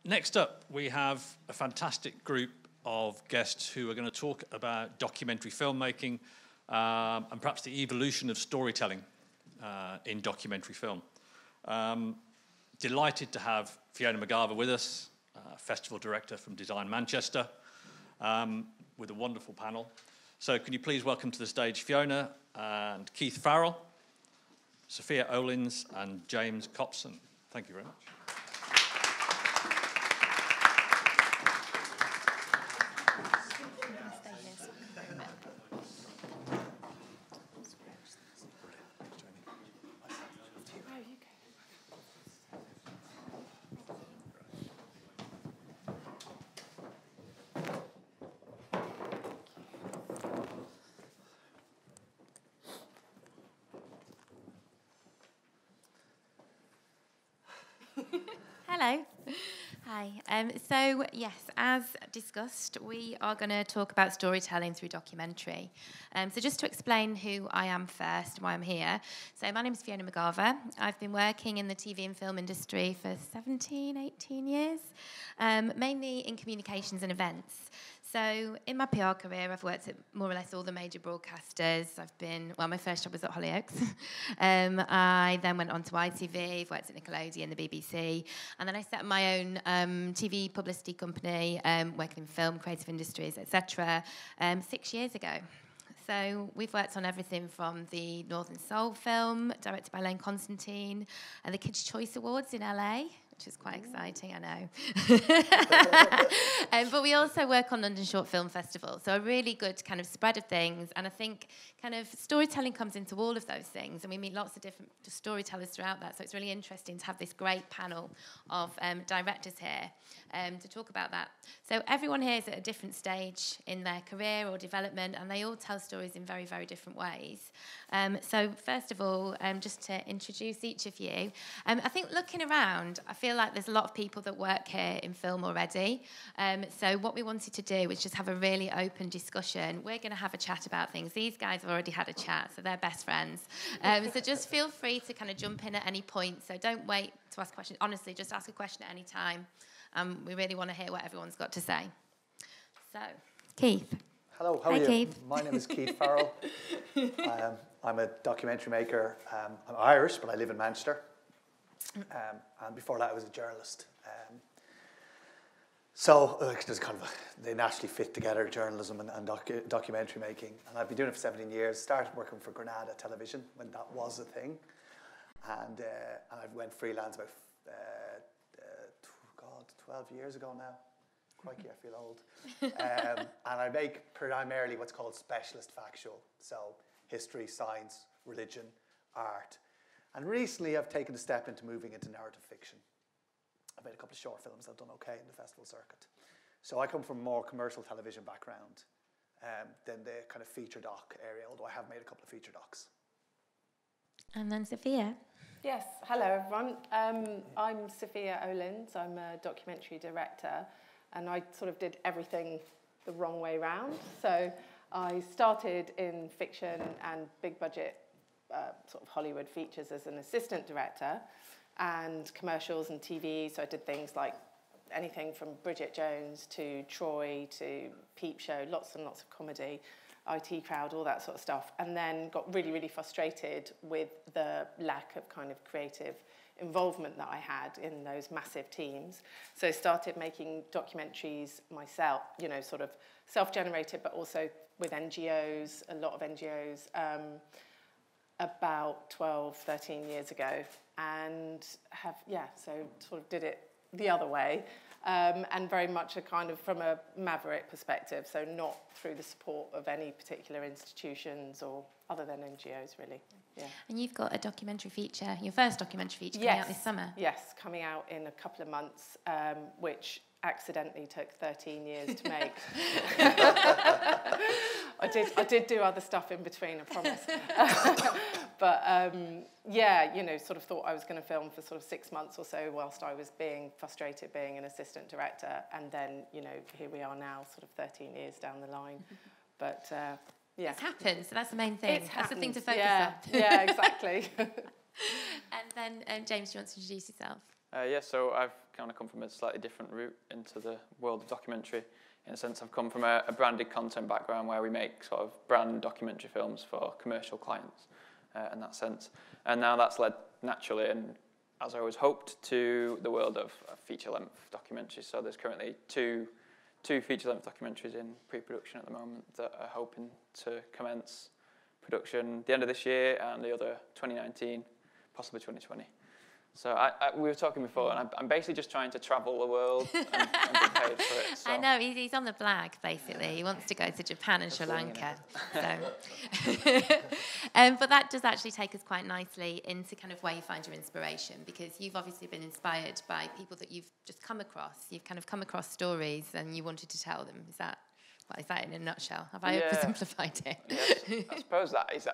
Next up, we have a fantastic group of guests who are going to talk about documentary filmmaking and perhaps the evolution of storytelling in documentary film. Delighted to have Fiona McGarver with us, festival director from Design Manchester, with a wonderful panel. So can you please welcome to the stage Fiona and Keith Farrell, Sophia Olins and James Copson. Thank you very much. Hello. Hi. So, yes, as discussed, we are going to talk about storytelling through documentary. So just to explain who I am first, why I'm here. So my name is Fiona McGarver. I've been working in the TV and film industry for 17, 18 years, mainly in communications and events. So in my PR career, I've worked at more or less all the major broadcasters. My first job was at Hollyoaks. I then went on to ITV, I've worked at Nickelodeon, the BBC, and then I set up my own TV publicity company, working in film, creative industries, etc., 6 years ago. So we've worked on everything from the Northern Soul film, directed by Lane Constantine, and the Kids' Choice Awards in LA, which is quite exciting, I know. But we also work on London Short Film Festival, so a really good kind of spread of things. And I think kind of storytelling comes into all of those things, and we meet lots of different storytellers throughout that. So it's really interesting to have this great panel of directors here to talk about that. So everyone here is at a different stage in their career or development, and they all tell stories in very, very different ways. So first of all, just to introduce each of you, I think looking around, I feel like there's a lot of people that work here in film already. So what we wanted to do was just have a really open discussion. We're going to have a chat about things. These guys have already had a chat, so they're best friends. So just feel free to kind of jump in at any point. So don't wait to ask questions. Honestly, just ask a question at any time. We really want to hear what everyone's got to say. So, Keith. Hello, how are you? Keith. My name is Keith Farrell. I'm a documentary maker. I'm Irish, but I live in Manchester. And before that, I was a journalist. There's kind of they naturally fit together, journalism and documentary making. And I've been doing it for 17 years. Started working for Granada Television when that was a thing. And I went freelance about 12 years ago now. Crikey, I feel old. And I make primarily what's called specialist factual. So history, science, religion, art. And recently I've taken a step into moving into narrative fiction. I've made a couple of short films that have done okay in the festival circuit. So I come from a more commercial television background than the kind of feature doc area, although I have made a couple of feature docs. And then Sophia. Yes, hello everyone. I'm Sophia Olins. I'm a documentary director, and I sort of did everything the wrong way round. So I started in fiction and big budget sort of Hollywood features as an assistant director, and commercials and TV. So I did things like anything from Bridget Jones to Troy to Peep Show, lots and lots of comedy, IT Crowd, all that sort of stuff. And then got really, really frustrated with the lack of kind of creative involvement that I had in those massive teams. So started making documentaries myself, sort of self-generated, but also with NGOs, a lot of NGOs, about 12, 13 years ago. And so sort of did it the other way. And very much a kind of from a maverick perspective, so not through the support of any particular institutions or other than NGOs, really. Yeah. And you've got a documentary feature, your first documentary feature coming out this summer. Yes, coming out in a couple of months, which accidentally took 13 years to make. I did do other stuff in between, I promise. But sort of thought I was going to film for sort of 6 months or so whilst I was being frustrated being an assistant director, and then here we are now, sort of 13 years down the line. But yeah, it's happened, so that's the main thing. That's the thing to focus on. Yeah, exactly. And then James, do you want to introduce yourself? So I've kind of come from a slightly different route into the world of documentary. In a sense, I've come from a branded content background where we make sort of brand documentary films for commercial clients in that sense. And now that's led naturally, and as I always hoped, to the world of feature-length documentaries. So there's currently two feature-length documentaries in pre-production at the moment that are hoping to commence production the end of this year and the other 2019, possibly 2020. So we were talking before, and I'm basically just trying to travel the world and be paid for it. So. I know, he's on the blag, basically. He wants to go to Japan and Sri Lanka. But that does actually take us quite nicely into kind of where you find your inspiration, because you've obviously been inspired by people that you've just come across. You've kind of come across stories and you wanted to tell them. Is that in a nutshell? Have I oversimplified it? Yes, I suppose that is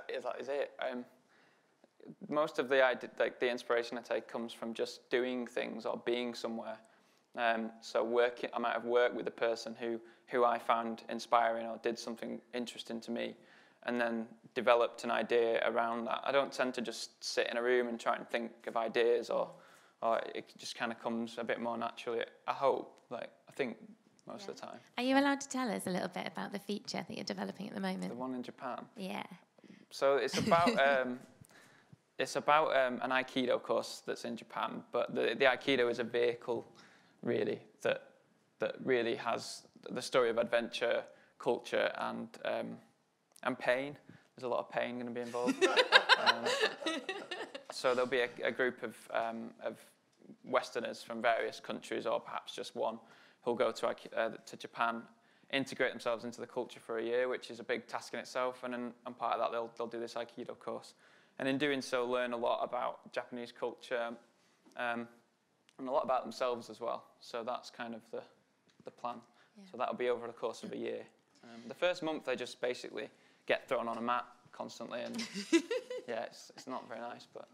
it. Most of the inspiration I take comes from just doing things or being somewhere. So I might have worked with a person who I found inspiring or did something interesting to me, and then developed an idea around that. I don't tend to just sit in a room and try and think of ideas, or it just kind of comes a bit more naturally. I hope, I think most of the time. Are you allowed to tell us a little bit about the feature that you're developing at the moment? The one in Japan? Yeah. So it's about... It's about an Aikido course that's in Japan, but the Aikido is a vehicle, really, that really has the story of adventure, culture, and pain. There's a lot of pain going to be involved. So there'll be a group of Westerners from various countries, or perhaps just one, who'll go to Japan, integrate themselves into the culture for a year, which is a big task in itself, and part of that they'll do this Aikido course. And in doing so, learn a lot about Japanese culture and a lot about themselves as well. So that's kind of the plan. Yeah. So that'll be over the course of a year. The first month, they just basically get thrown on a mat constantly, and it's not very nice, but.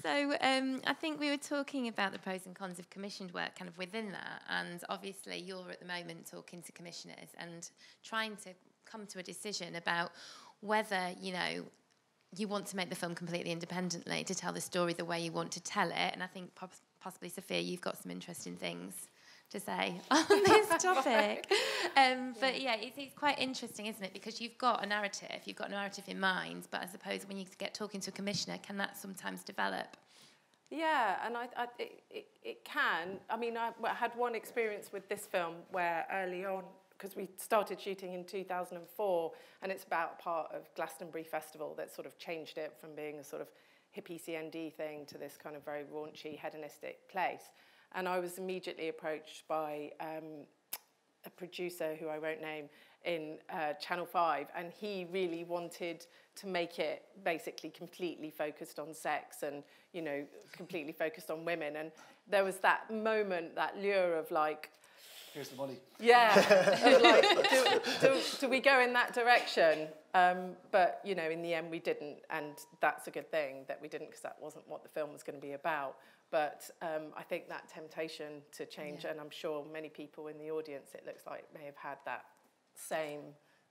So I think we were talking about the pros and cons of commissioned work kind of within that, and obviously you're at the moment talking to commissioners and trying to come to a decision about whether, you want to make the film completely independently, to tell the story the way you want to tell it. And I think possibly, Sophia, you've got some interesting things to say on this topic. But it's quite interesting, isn't it? Because you've got a narrative in mind, but I suppose when you get talking to a commissioner, can that sometimes develop? Yeah, and it can. I mean, I had one experience with this film where early on, because we started shooting in 2004, and it's about part of Glastonbury Festival that sort of changed it from being a sort of hippie CND thing to this kind of very raunchy, hedonistic place. And I was immediately approached by a producer who I won't name in Channel 5, and he really wanted to make it basically completely focused on sex and, completely focused on women. And there was that moment, that lure of here's the money. Yeah, do we go in that direction? But, in the end we didn't, and that's a good thing that we didn't, because that wasn't what the film was going to be about. But I think that temptation to change, and I'm sure many people in the audience, it looks like, may have had that same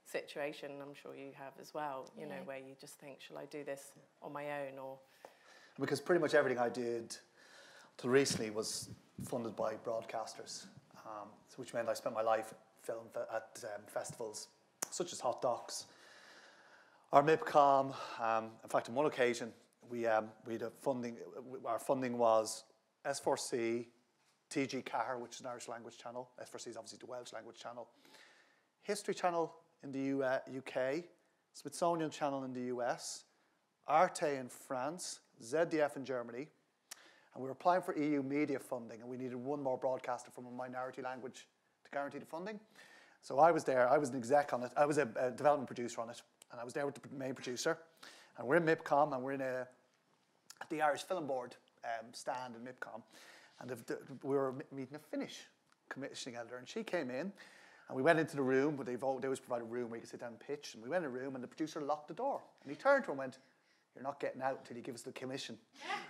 situation. I'm sure you have as well, where you just think, shall I do this on my own? Or Because pretty much everything I did till recently was funded by broadcasters. Which meant I spent my life filming at festivals such as Hot Docs or MIPCOM. In fact, on one occasion, we had a funding. Our funding was S4C, TG Car, which is an Irish language channel. S4C is obviously the Welsh language channel. History Channel in the UK, Smithsonian Channel in the US, Arte in France, ZDF in Germany. And we were applying for EU media funding, and we needed one more broadcaster from a minority language to guarantee the funding. So I was there. I was an exec on it. I was a development producer on it, and I was there with the main producer. And we're in MIPCOM, and we're at the Irish Film Board stand in MIPCOM. And we were meeting a Finnish commissioning editor, and she came in, and we went into the room. They always provide a room where you can sit down and pitch. And we went in a room, and the producer locked the door. And he turned to her and went, "You're not getting out until you give us the commission."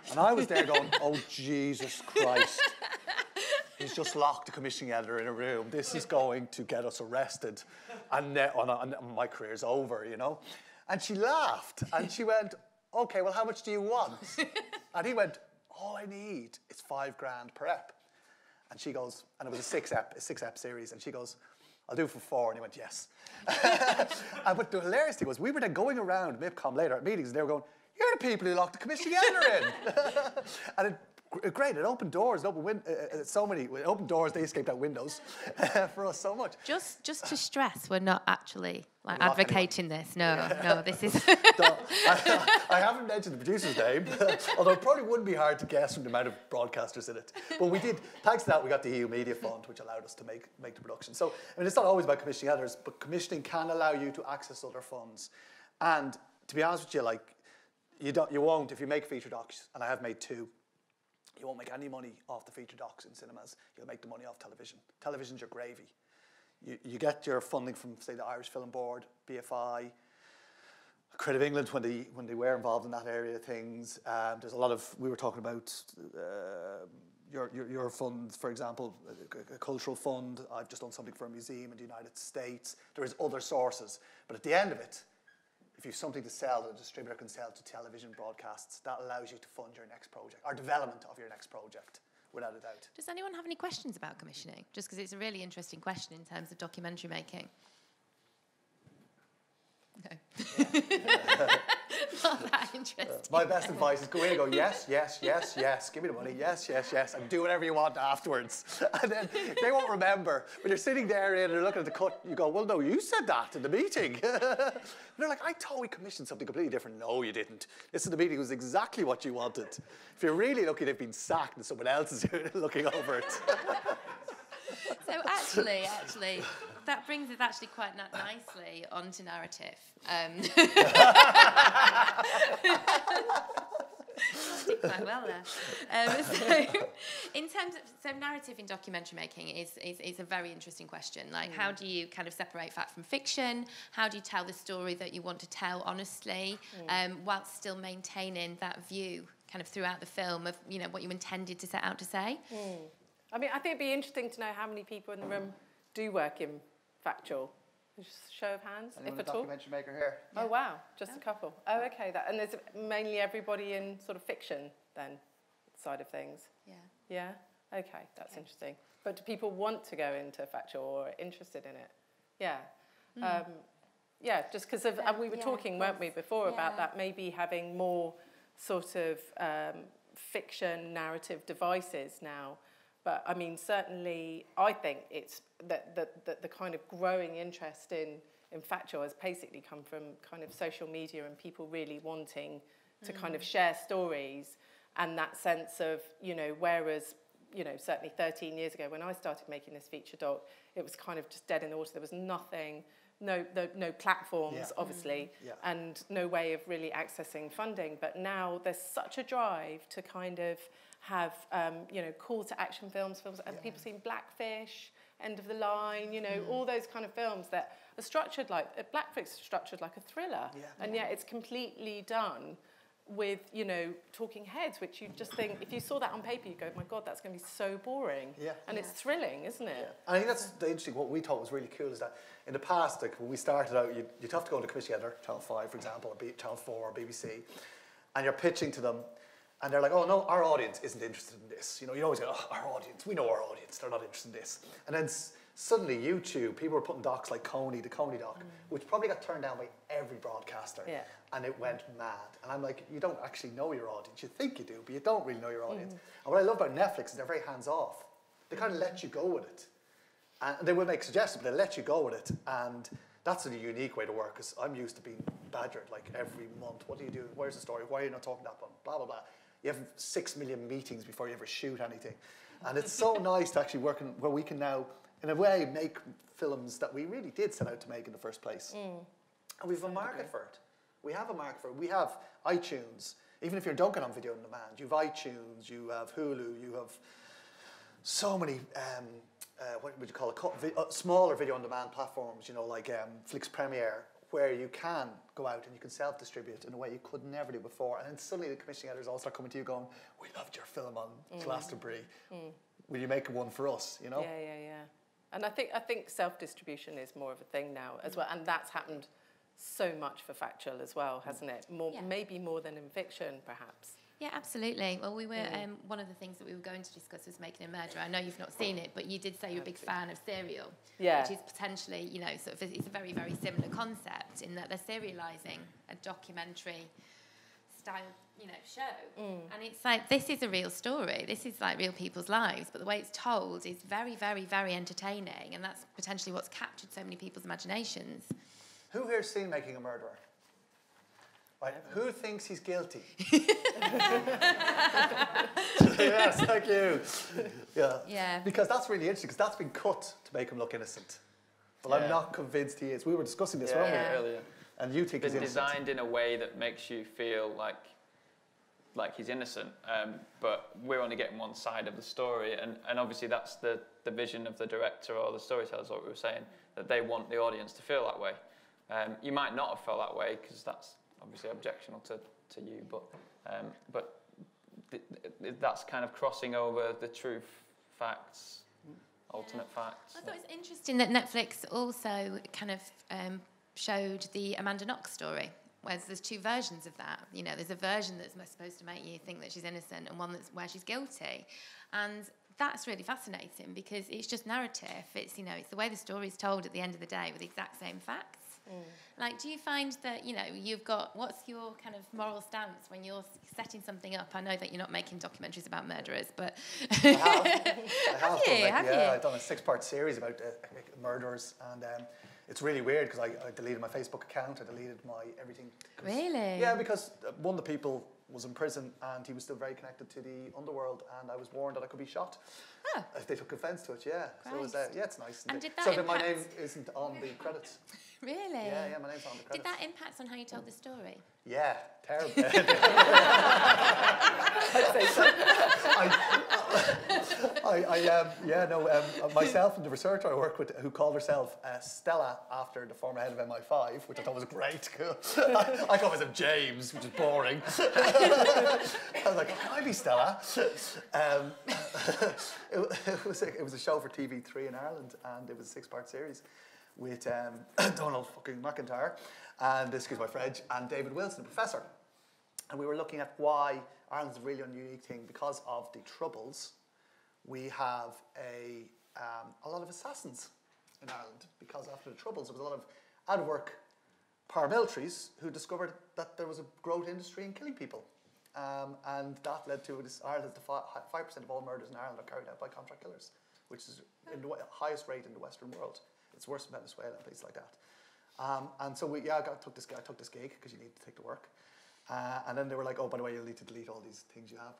And I was there going, "Oh, Jesus Christ. He's just locked the commissioning editor in a room. This is going to get us arrested. And my career's over, And she laughed. And she went, "Okay, well, how much do you want?" And he went, "All I need is $5,000 per ep." And she goes, and it was a six-ep series, and she goes, I'll do it for 4. And he went, yes. But the hilarious thing was, we were then going around MIPCOM later at meetings, and they were going, you're the people who locked the commissioning editor in. And it opened doors, it opened doors, they escaped out windows for us so much. Just to stress, we're not actually advocating this. No, this is... I haven't mentioned the producer's name, although it probably wouldn't be hard to guess from the amount of broadcasters in it. But we did, thanks to that, we got the EU Media Fund, which allowed us to make the production. So, I mean, it's not always about commissioning editors, but commissioning can allow you to access other funds. And to be honest with you, like, you won't, if you make feature docs, and I have made 2, you won't make any money off the feature docs in cinemas. You'll make the money off television. Television's your gravy. You get your funding from, say, the Irish Film Board, BFI, Creative England when they were involved in that area of things. There's a lot of, we were talking about your funds, for example, a cultural fund. I've just done something for a museum in the United States. There is other sources. But at the end of it, if you have something to sell that a distributor can sell to television broadcasts, that allows you to fund your next project, or development of your next project, without a doubt. Does anyone have any questions about commissioning? Just because it's a really interesting question in terms of documentary making. No. Not that interesting. My best advice is go in and go, yes, yes, yes, yes, give me the money, yes, yes, yes, and do whatever you want afterwards. And then they won't remember. When you're sitting there and they're looking at the cut, you go, well, no, you said that in the meeting. And they're like, I thought we commissioned something completely different. No, you didn't. This in the meeting was exactly what you wanted. If you're really lucky, they've been sacked and someone else is looking over it. So actually, that brings us actually quite nicely onto narrative. Did quite well there. So, in terms of narrative in documentary making is a very interesting question. Like, how do you kind of separate fact from fiction? How do you tell the story that you want to tell honestly, whilst still maintaining that view kind of throughout the film of what you intended to set out to say? I mean, I think it'd be interesting to know how many people in the room do work in factual. Just show of hands, Anyone if at all. documentary maker here? Oh wow, just a couple. Oh okay, and there's mainly everybody in sort of fiction then side of things. Yeah. Yeah. Okay, that's interesting. But do people want to go into factual or are interested in it? Yeah. Yeah, just because of we were talking, weren't we, before about that maybe having more sort of fiction narrative devices now. But I mean, certainly, I think it's that the kind of growing interest in factual has basically come from kind of social media and people really wanting to kind of share stories, and that sense of, whereas, certainly 13 years ago when I started making this feature doc, it was kind of just dead in the water. There was nothing, no platforms, obviously, and no way of really accessing funding. But now there's such a drive to kind of have, call to action films, and people seen Blackfish, End of the Line, all those kind of films that are structured like, Blackfish is structured like a thriller, and yet it's completely done with, talking heads, which you just think, if you saw that on paper, you go, my God, that's going to be so boring. And it's thrilling, isn't it? Yeah. I think that's the interesting, what we thought was really cool is that in the past, like when we started out, you'd have to go to commission editor, Channel 5, for example, or Channel 4 or BBC, and you're pitching to them, and they're like, oh no, our audience isn't interested in this. You always go, oh, our audience, we know our audience, they're not interested in this. And then suddenly YouTube, people were putting docs like Coney, the Coney doc, which probably got turned down by every broadcaster. And it went mad. And I'm like, you don't actually know your audience. You think you do, but you don't really know your audience. And what I love about Netflix is they're very hands-off. They kind of let you go with it. And they will make suggestions, but they let you go with it. And that's a unique way to work, because I'm used to being badgered like every month. What do you do? Where's the story? Why are you not talking that one? Blah, blah, blah. You have 6 million meetings before you ever shoot anything. And it's so nice to actually work where we can now, in a way, make films that we really did set out to make in the first place. And we have a market for it. We have a market for it. We have iTunes. Even if you're dunking on video on demand, you have iTunes, you have Hulu, you have so many, what would you call it, smaller video on demand platforms, like Flix Premiere, where you can go out and you can self-distribute in a way you could never do before. And then suddenly the commissioning editors all start coming to you going, we loved your film on Glastonbury. Will you make one for us, Yeah. And I think self-distribution is more of a thing now as well. And that's happened so much for factual as well, hasn't it? Maybe more than in fiction, perhaps. Yeah, absolutely. Well, we were one of the things that we were going to discuss was Making a Murderer. I know you've not seen it, but you did say you're a big fan of Serial, which is potentially, you know, sort of it's a very, very similar concept in that they're serialising a documentary style, you know, show, and it's like this is a real story. This is like real people's lives, but the way it's told is very, very, very entertaining, and that's potentially what's captured so many people's imaginations. Who here's seen Making a Murderer? Right. Who thinks he's guilty? Yes, thank you. Yeah. Because that's really interesting, because that's been cut to make him look innocent. But I'm not convinced he is. We were discussing this, weren't we? Earlier. And you think he's innocent. It's designed in a way that makes you feel like he's innocent, but we're only getting one side of the story, and obviously that's the vision of the director or the storytellers, what we were saying, that they want the audience to feel that way. You might not have felt that way, because that's obviously objectionable to you, but that's kind of crossing over the truth, facts, alternate facts. I thought it was interesting that Netflix also kind of showed the Amanda Knox story, whereas there's two versions of that. You know, there's a version that's supposed to make you think that she's innocent and one that's where she's guilty. And that's really fascinating because it's just narrative. It's, you know, it's the way the story's told at the end of the day with the exact same facts. Like, do you find that, you know, you've got, what's your kind of moral stance when you're setting something up? I know that you're not making documentaries about murderers, but... I have. Have you? I've done a 6-part series about murderers, and it's really weird because I deleted my Facebook account, I deleted my everything. Really? Yeah, because one of the people was in prison and he was still very connected to the underworld, and I was warned that I could be shot. Oh. If they took offence to it, yeah. So it was, it's nice. And did that so that my name isn't on the credits. Really? Yeah, my name's on the credits. Did that impact on how you told the story? Yeah, terrible. Myself and the researcher I work with, who called herself Stella after the former head of MI5, which I thought was great. I call myself James, which is boring. I was like, can I be Stella? It was a show for TV3 in Ireland, and it was a 6-part series with Donald fucking McIntyre, and excuse my French, and David Wilson, the professor. And we were looking at why Ireland's a really unique thing. Because of the Troubles, we have a lot of assassins in Ireland, because after the Troubles there was a lot of out-of-work paramilitaries who discovered that there was a growth industry in killing people. And that led to this, Ireland, 5% of all murders in Ireland are carried out by contract killers, which is in the highest rate in the Western world. It's worse than Venezuela and places like that. And so I took this gig because you need to take the work. And then they were like, oh, by the way, you'll need to delete all these things you have,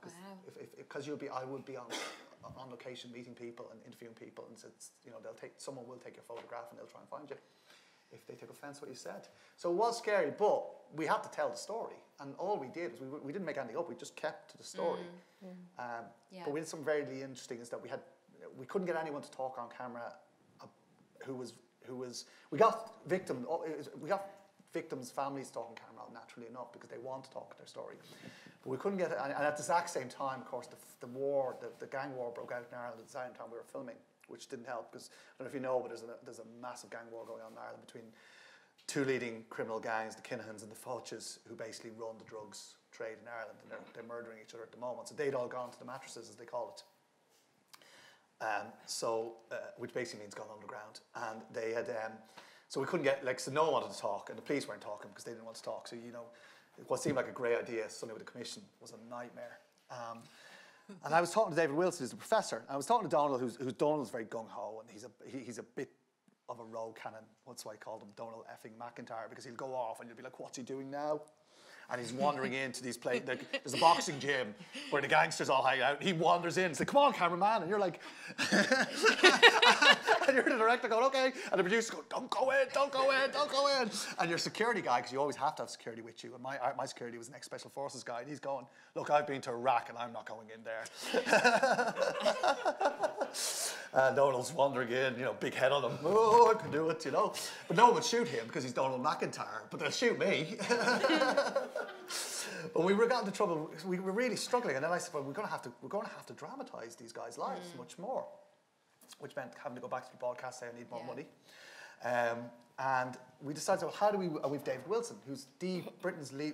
because I would be on location meeting people and interviewing people, and so you know, someone will take your photograph and they'll try and find you if they took offence what you said. So it was scary, but we had to tell the story, and all we did was we didn't make anything up. We just kept to the story. But we did something very interesting, is that we couldn't get anyone to talk on camera. We got victims' families talking camera naturally enough because they want to talk their story, but we couldn't get it. And at the exact same time, of course, the gang war broke out in Ireland at the same time we were filming, which didn't help, because I don't know if you know, but there's a massive gang war going on in Ireland between two leading criminal gangs, the Kinahans and the Fauches, who basically run the drugs trade in Ireland, and they're murdering each other at the moment. So they'd all gone to the mattresses, as they call it. Which basically means gone underground, and they had so we couldn't get, so no one wanted to talk, and the police weren't talking because they didn't want to talk. So, you know, what seemed like a great idea suddenly with the commission was a nightmare. And I was talking to David Wilson, who's a professor, and I was talking to Donald, who's Donald's very gung-ho, and he's a bit of a rogue cannon. That's why I called him Donald effing McIntyre, because he'll go off and you'll be like, what's he doing now? And he's wandering into these places. There's a boxing gym where the gangsters all hang out. He wanders in. He's like, come on, cameraman. And you're like... and you're the director going, okay. And the producer's going, don't go in, don't go in, don't go in. And your security guy, because you always have to have security with you. And my security was an ex-Special Forces guy. And he's going, look, I've been to Iraq and I'm not going in there. And Donald's wandering in, you know, big head on him. Oh, I can do it, you know. But no one would shoot him because he's Donald McIntyre. But they'll shoot me. But we got into trouble. We were really struggling, and then I said, "Well, we're going to have to dramatise these guys' lives much more," which meant having to go back to the broadcast, say, "I need more money." And we decided, so how do we, we've David Wilson, who's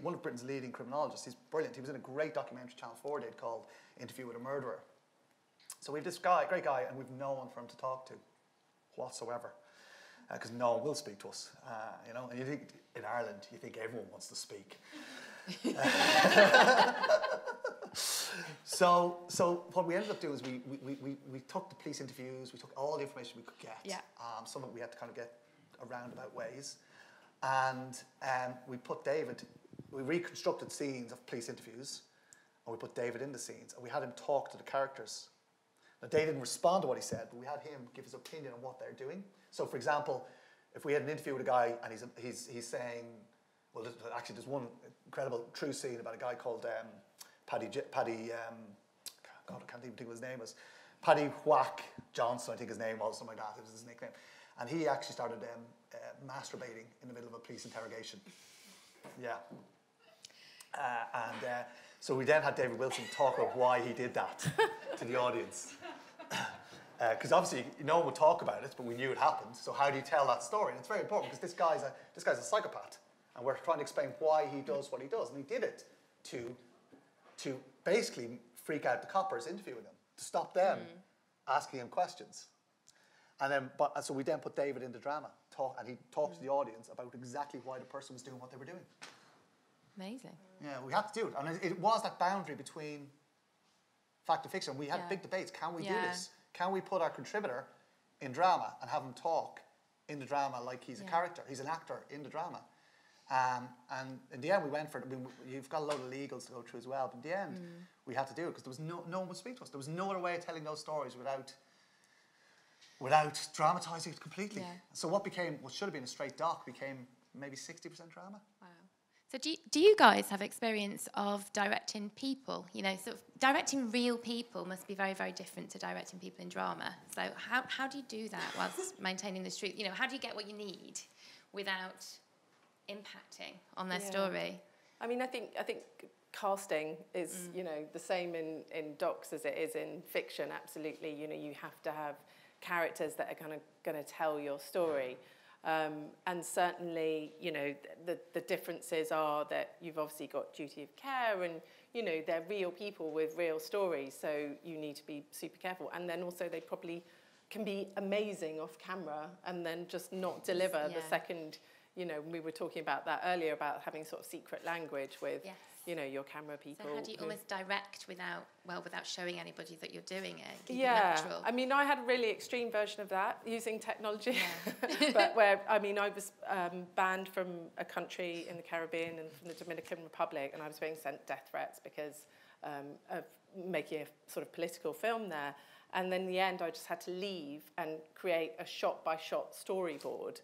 one of Britain's leading criminologists. He's brilliant. He was in a great documentary Channel 4 did called Interview with a Murderer. So we've this guy, great guy, and we've no one for him to talk to whatsoever. Because no one will speak to us, you know. And you think, in Ireland, you think everyone wants to speak. So what we ended up doing is we took the police interviews, we took all the information we could get. Yeah. Some of it we had to kind of get roundabout ways. And we put David, we reconstructed scenes of police interviews, and we put David in the scenes, and we had him talk to the characters. Now, they didn't respond to what he said, but we had him give his opinion on what they're doing. So, for example, if we had an interview with a guy and he's saying, well, actually, there's one incredible true scene about a guy called Paddy. God, I can't even think what his name was. Paddy Whack Johnson, I think his name was, something like that. It was his nickname, and he actually started masturbating in the middle of a police interrogation. Yeah. So we then had David Wilson talk about why he did that to the audience. Because obviously no one would talk about it, but we knew it happened. So how do you tell that story? And it's very important because this guy's a psychopath, and we're trying to explain why he does what he does. And he did it to basically freak out the coppers interviewing him, to stop them asking him questions. And then, so we then put David into drama, and he talked to the audience about exactly why the person was doing what they were doing. Amazing. Yeah, we had to do it. And it was that boundary between fact and fiction. We had big debates. Can we do this? Can we put our contributor in drama and have him talk in the drama like he's a character? He's an actor in the drama. And in the end, we went for it. You've got a load of legals to go through as well. But in the end, we had to do it because there was no one would speak to us. There was no other way of telling those stories without dramatising it completely. Yeah. So what should have been a straight doc became maybe 60% drama. Wow. So do you guys have experience of directing people? You know, sort of directing real people must be very, very different to directing people in drama. So how do you do that whilst maintaining the truth? You know, how do you get what you need without impacting on their story? I mean, I think casting is, you know, the same in docs as it is in fiction. Absolutely, you know, you have to have characters that are kind of going to tell your story. And certainly, you know, the differences are that you've obviously got duty of care and, you know, they're real people with real stories, so you need to be super careful. And then also they probably can be amazing off camera and then just not deliver the second, you know, we were talking about that earlier about having sort of secret language with, you know, your camera people. So how do you almost direct without showing anybody that you're doing it? Keep it natural? I mean, I had a really extreme version of that using technology, but where, I mean, I was banned from a country in the Caribbean and from the Dominican Republic, and I was being sent death threats because of making a sort of political film there. And then in the end, I just had to leave and create a shot-by-shot storyboard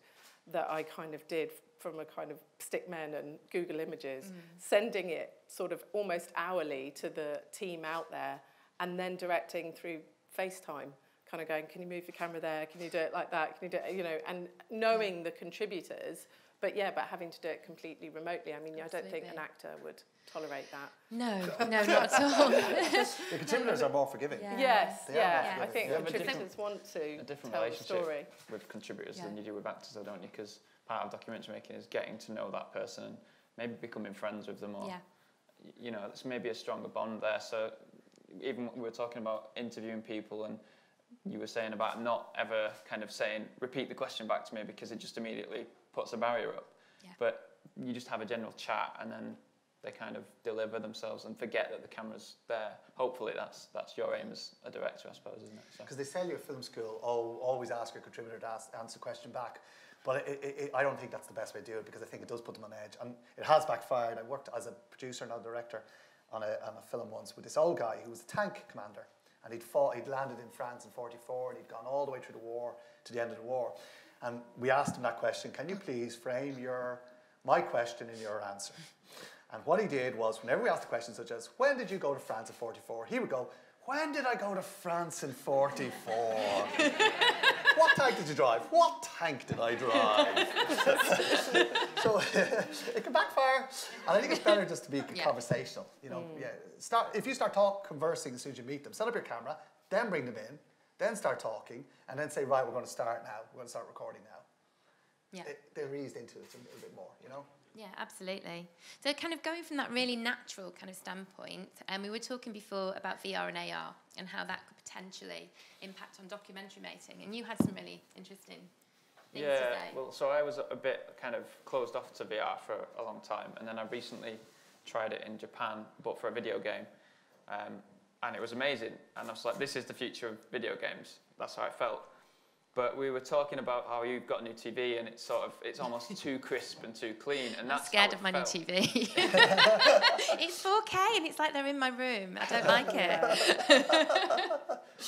that I kind of did from a kind of stickmen and Google Images, sending it sort of almost hourly to the team out there, and then directing through FaceTime, kind of going, can you move your camera there? Can you do it like that? Can you do it, you know, and knowing the contributors, but having to do it completely remotely. I mean, I don't think an actor would tolerate that. No, not at all. The contributors are more forgiving. Yes, I think contributors want to a different tell relationship the story with contributors than you do with actors, though, don't you? Because part of documentary making is getting to know that person and maybe becoming friends with them, or you know, there's maybe a stronger bond there. So even when we were talking about interviewing people, and you were saying about not ever kind of saying, repeat the question back to me, because it just immediately puts a barrier up. But you just have a general chat, and then they kind of deliver themselves and forget that the camera's there. Hopefully that's your aim as a director, I suppose, isn't it? Because they tell you at film school, always ask your contributor to answer the question back. But I don't think that's the best way to do it, because I think it does put them on edge. And it has backfired. I worked as a producer and a director on a film once with this old guy who was a tank commander. And he'd landed in France in 1944, and he'd gone all the way through the war to the end of the war. And we asked him that question, can you please frame my question in your answer? And what he did was, whenever we asked a question such as, when did you go to France in 1944? He would go, when did I go to France in 1944? What tank did you drive? What tank did I drive? So it can backfire. And I think it's better just to be conversational. You know, if you start conversing as soon as you meet them, set up your camera, then bring them in, then start talking, and then say, right, we're going to start now. We're going to start recording now. they're eased into it a little bit more, you know? Yeah, absolutely. So kind of going from that really natural kind of standpoint, and we were talking before about VR and AR and how that could potentially impact on documentary making, and you had some really interesting things to say. Well, so I was a bit kind of closed off to VR for a long time, and then I recently tried it in Japan, but for a video game, and it was amazing, and I was like, this is the future of video games. That's how I felt. But we were talking about how you've got a new TV and it's almost too crisp and too clean. And I'm scared of my new TV. It's 4K and it's like they're in my room. I don't like it.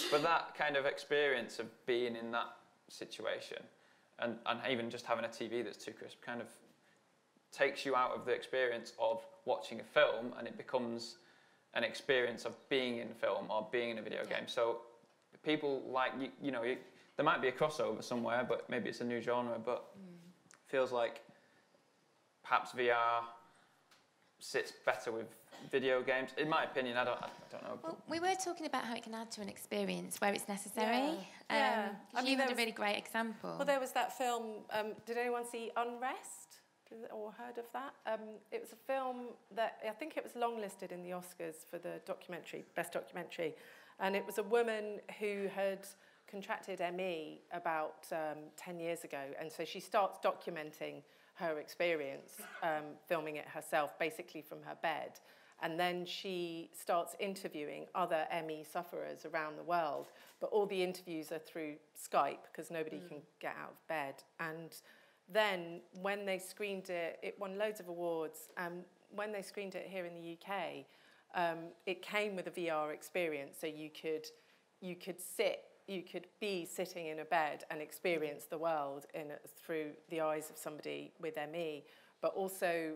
But that kind of experience of being in that situation and even just having a TV that's too crisp kind of takes you out of the experience of watching a film, and it becomes an experience of being in film or being in a video game. So people like, there might be a crossover somewhere, but maybe it's a new genre, but feels like perhaps VR sits better with video games. In my opinion, I don't know. Well, we were talking about how it can add to an experience where it's necessary. Yeah. I mean, you had a really great example. Well, there was that film, did anyone see Unrest? Or heard of that? It was a film that I think it was longlisted in the Oscars for the best documentary. And it was a woman who had contracted ME about 10 years ago, and so she starts documenting her experience, filming it herself, basically from her bed, and then she starts interviewing other ME sufferers around the world, but all the interviews are through Skype because nobody can get out of bed. And then when they screened it, it won loads of awards, and when they screened it here in the UK, it came with a VR experience, so you could be sitting in a bed and experience the world through the eyes of somebody with ME. But also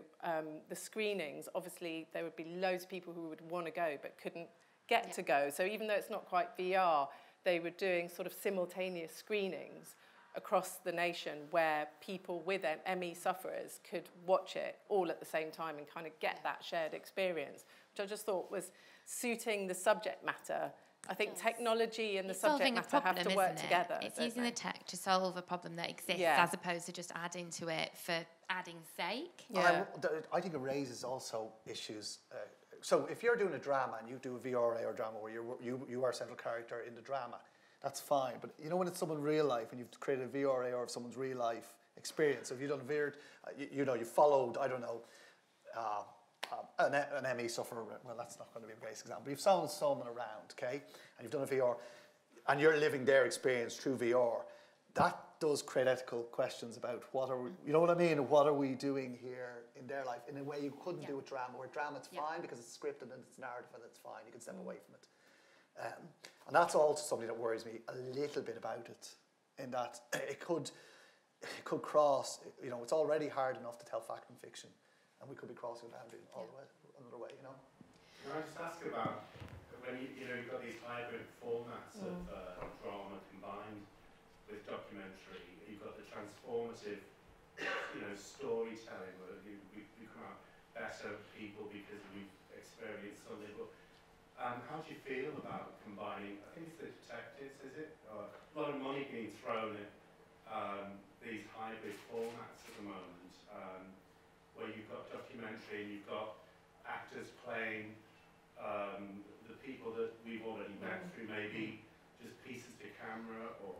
the screenings, obviously there would be loads of people who would want to go but couldn't get to go. So even though it's not quite VR, they were doing sort of simultaneous screenings across the nation where people with ME sufferers could watch it all at the same time and kind of get that shared experience, which I just thought was suiting the subject matter. I think technology and the subject matter have to work together. It's using the tech to solve a problem that exists as opposed to just adding to it for adding's sake. Yeah. I think it raises also issues. So if you're doing a drama and you do a VR or drama where you are a central character in the drama, that's fine. But you know when it's someone real life and you've created a VR or of someone's real life experience, so if you've done a VR, you followed, I don't know, an ME sufferer, well, that's not going to be a great example. You've found someone around, okay, and you've done a VR, and you're living their experience through VR. That does create ethical questions about what are we, you know what I mean? What are we doing here in their life in a way you couldn't do with drama? Where drama, it's fine because it's scripted and it's narrative and it's fine. You can step away from it. And that's also something that worries me a little bit about it, in that it could cross. It's already hard enough to tell fact and fiction, and we could be crossing the boundary all the way, another way, Can I just ask about when you've got these hybrid formats of drama combined with documentary, you've got the transformative, storytelling where you come out better people because we've experienced something. But how do you feel about combining? I think it's the detectives, is it? A lot of money being thrown at these hybrid formats at the moment. Where you've got documentary and you've got actors playing the people that we've already met through maybe just pieces to camera, or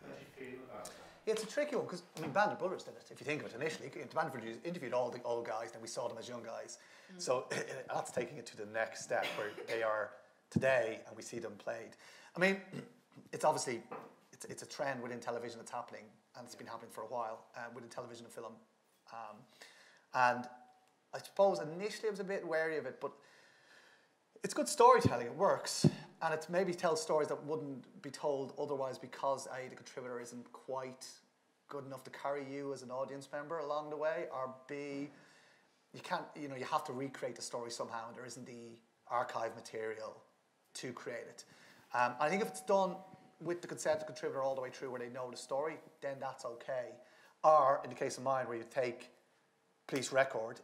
how do you feel about that? Yeah, it's a tricky one because Band of Brothers did it. If you think of it initially, Band of Brothers interviewed all the old guys, then we saw them as young guys. So that's taking it to the next step where they are today and we see them played. I mean, it's obviously it's a trend within television that's happening, and it's been happening for a while within television and film. And I suppose initially I was a bit wary of it, but it's good storytelling, it works. And it maybe tells stories that wouldn't be told otherwise because A, the contributor isn't quite good enough to carry you as an audience member along the way, or B, you can't, you have to recreate the story somehow and there isn't the archive material to create it. I think if it's done with the consent of the contributor all the way through where they know the story, then that's okay. Or in the case of mine where you take police record,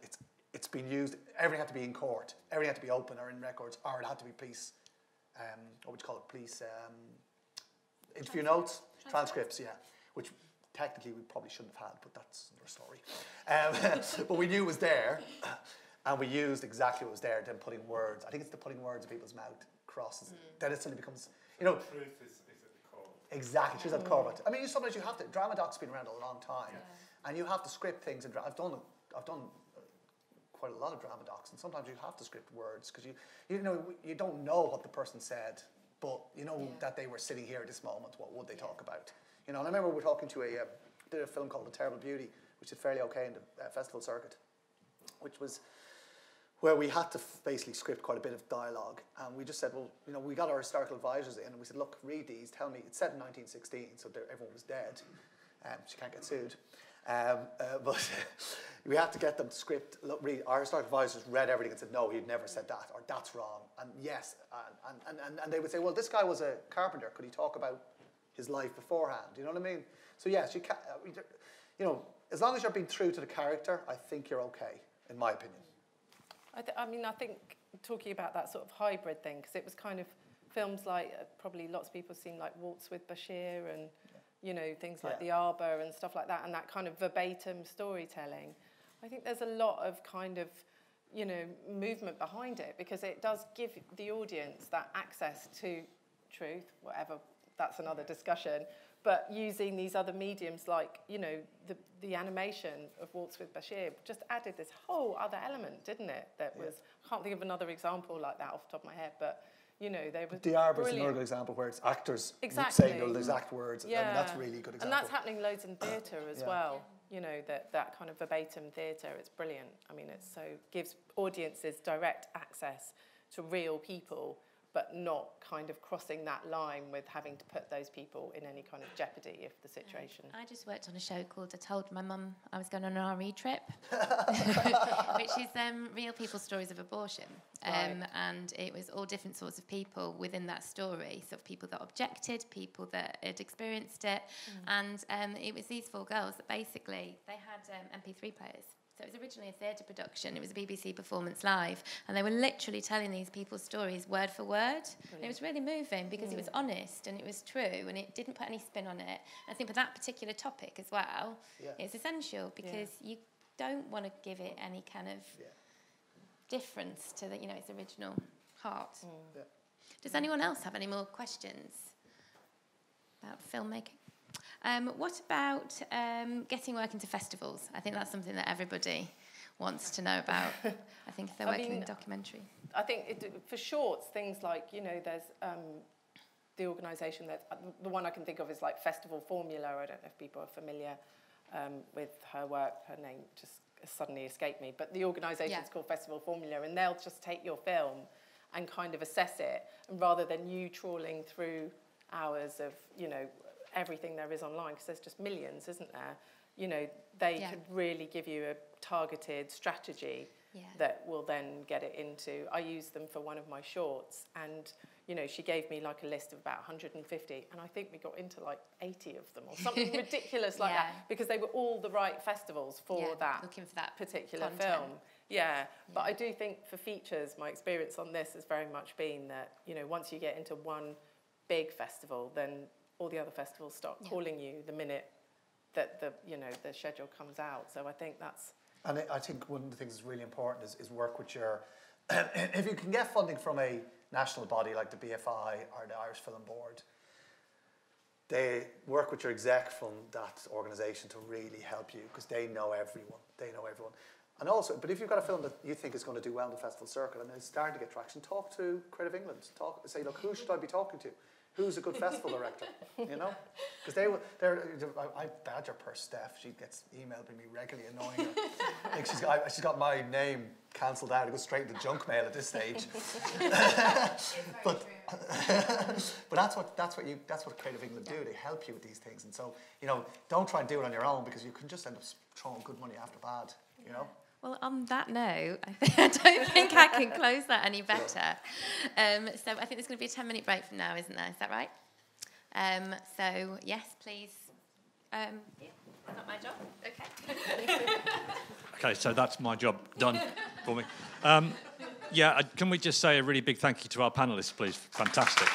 it's been used, everything had to be in court, everything had to be open or in records, or it had to be police, what would you call it, police interview notes, transcripts, yeah, which technically we probably shouldn't have had, but that's another story. But we knew it was there, and we used exactly what was there, then putting words. I think it's the putting words in people's mouth crosses. Then it suddenly becomes, you know. Truth is at the core. Exactly, truth at the core of it. I mean, sometimes you have to, drama doc's been around a long time, and you have to script things, and I've done quite a lot of drama docs, and sometimes you have to script words, because you don't know what the person said, but you know that they were sitting here at this moment, what would they talk about? You know, and I remember we were talking to did a film called The Terrible Beauty, which did fairly okay in the festival circuit, which was where we had to basically script quite a bit of dialogue, and we just said, well, you know, we got our historical advisors in, and we said, look, read these, tell me, it's set in 1916, so everyone was dead, she can't get sued, but we had to get them to script, look, read, our historical advisors read everything and said, no, he'd never said that, or that's wrong, and yes, and they would say, well, this guy was a carpenter, could he talk about his life beforehand, you know what I mean? So yes, you can, you know, as long as you're being true to the character, I think you're okay, in my opinion. I mean, I think talking about that sort of hybrid thing, because it was kind of films like, probably lots of people have seen like Waltz with Bashir and, you know, things like The Arbor and stuff like that, and that kind of verbatim storytelling. I think there's a lot of kind of, you know, movement behind it, because it does give the audience that access to truth, whatever, that's another discussion, but using these other mediums like, you know, the animation of Waltz with Bashir just added this whole other element, didn't it? That was, I can't think of another example like that off the top of my head, but, you know, they were The Arbor is brilliant. another good example where it's actors Exactly. saying the exact words. Yeah. I mean, that's a really good example. And that's happening loads in theatre as well. You know, that kind of verbatim theatre, it's brilliant. I mean, it so gives audiences direct access to real people, but not kind of crossing that line with having to put those people in any kind of jeopardy if the situation... I just worked on a show called I Told My Mum I Was Going on an RE Trip, which is real people's stories of abortion. And it was all different sorts of people within that story, so people that objected, people that had experienced it, and it was these 4 girls that basically, they had MP3 players. So it was originally a theatre production. It was a BBC performance live. And they were literally telling these people's stories word for word. And it was really moving because it was honest and it was true and it didn't put any spin on it. And I think for that particular topic as well, it's essential because you don't want to give it any kind of difference to the, you know, its original heart. Does anyone else have any more questions about filmmaking? What about getting work into festivals? I think that's something that everybody wants to know about. I think if they're working in documentary. I think for shorts, things like, you know, there's the organisation that, the one I can think of is like Festival Formula. I don't know if people are familiar with her work. Her name just suddenly escaped me. But the organisation's called Festival Formula, and they'll just take your film and kind of assess it. And rather than you trawling through hours of, you know, everything there is online, because there's just millions, isn't there? You know, they could really give you a targeted strategy that will then get it into... I used them for one of my shorts, and, you know, she gave me like a list of about 150, and I think we got into like 80 of them or something ridiculous like that, because they were all the right festivals for that, looking for that particular content. film. But I do think for features, my experience on this has very much been that, you know, once you get into one big festival, then all the other festivals start calling you the minute that the schedule comes out. So I think that's... And I think one of the things that's really important is work with your... if you can get funding from a national body like the BFI or the Irish Film Board, they work with your exec from that organisation to really help you, because they know everyone. And also, but if you've got a film that you think is going to do well in the festival circuit and it's starting to get traction, talk to Creative England. Say, look, who should I be talking to? Who's a good festival director, you know? Because I badger per Steph. She gets emailed by me regularly, annoying her. Like she's got my name cancelled out. It goes straight into junk mail at this stage. but that's what Creative England do. They help you with these things, and so, you know, don't try and do it on your own, because you can just end up throwing good money after bad, you know. Well, on that note, I don't think I can close that any better. So I think there's going to be a 10-minute break from now, isn't there? Is that right? So, yes, please. Not my job. Okay. Okay, so that's my job done for me. Can we just say a really big thank you to our panellists, please? Fantastic.